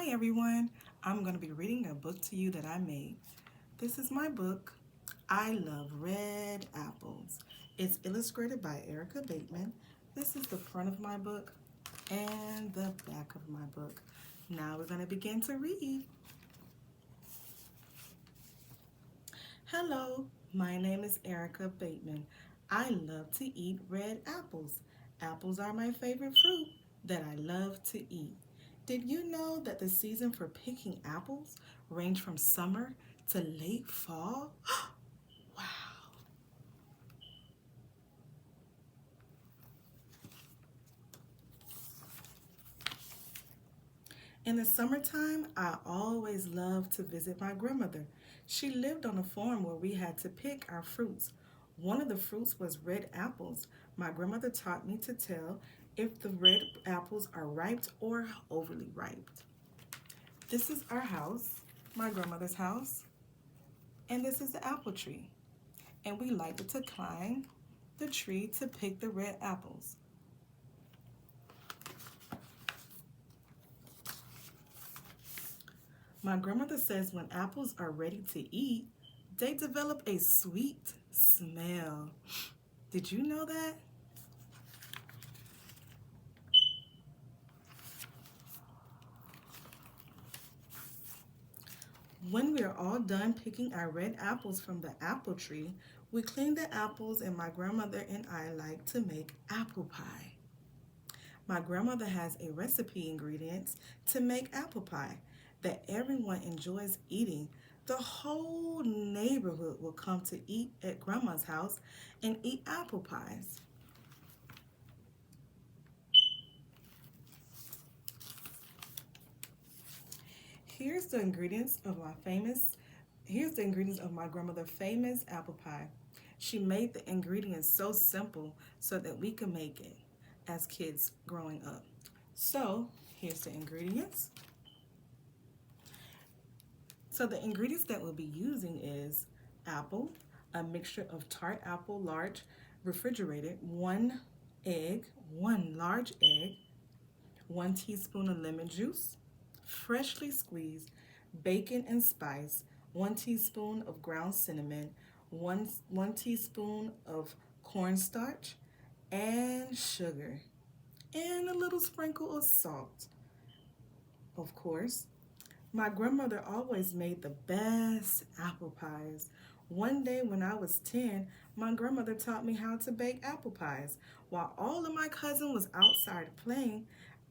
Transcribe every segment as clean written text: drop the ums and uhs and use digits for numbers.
Hi everyone, I'm going to be reading a book to you that I made. This is my book, I Love Red Apples. It's illustrated by Erica Bateman. This is the front of my book and the back of my book. Now we're going to begin to read. Hello, my name is Erica Bateman. I love to eat red apples. Apples are my favorite fruit that I love to eat. Did you know that the season for picking apples range from summer to late fall? Wow. In the summertime, I always loved to visit my grandmother. She lived on a farm where we had to pick our fruits. One of the fruits was red apples. My grandmother taught me to tell if the red apples are ripe or overly ripe. This is our house, my grandmother's house, and this is the apple tree. And we liked to climb the tree to pick the red apples. My grandmother says when apples are ready to eat, they develop a sweet smell. Did you know that? When we are all done picking our red apples from the apple tree, we clean the apples and my grandmother and I like to make apple pie. My grandmother has a recipe ingredients to make apple pie that everyone enjoys eating. The whole neighborhood will come to eat at grandma's house and eat apple pies. Here's the ingredients of my grandmother's famous apple pie. She made the ingredients so simple so that we could make it as kids growing up. So, here's the ingredients. So the ingredients that we'll be using is apple, a mixture of tart apple, large, refrigerated, one large egg, 1 teaspoon of lemon juice, freshly squeezed bacon and spice, 1 teaspoon of ground cinnamon, one teaspoon of cornstarch, and sugar, and a little sprinkle of salt. Of course, my grandmother always made the best apple pies. One day when I was 10, my grandmother taught me how to bake apple pies. While all of my cousins was outside playing,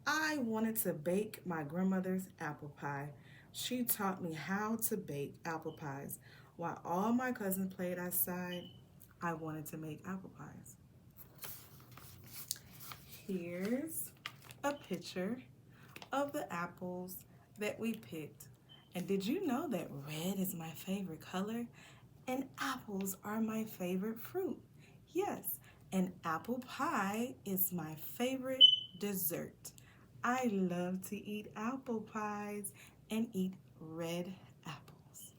I wanted to bake my grandmother's apple pie. She taught me how to bake apple pies. While all my cousins played outside, I wanted to make apple pies. Here's a picture of the apples that we picked. And did you know that red is my favorite color? And apples are my favorite fruit. Yes, and apple pie is my favorite dessert. I love to eat apple pies and eat red apples.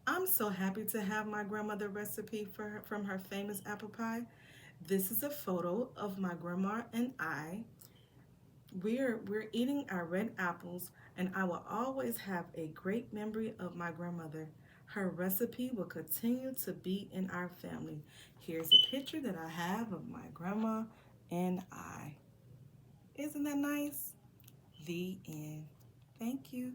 I'm so happy to have my grandmother recipe from her famous apple pie. This is a photo of my grandma and I. We're eating our red apples, and I will always have a great memory of my grandmother. Her recipe will continue to be in our family. Here's a picture that I have of my grandma and I. Isn't that nice? The end. Thank you.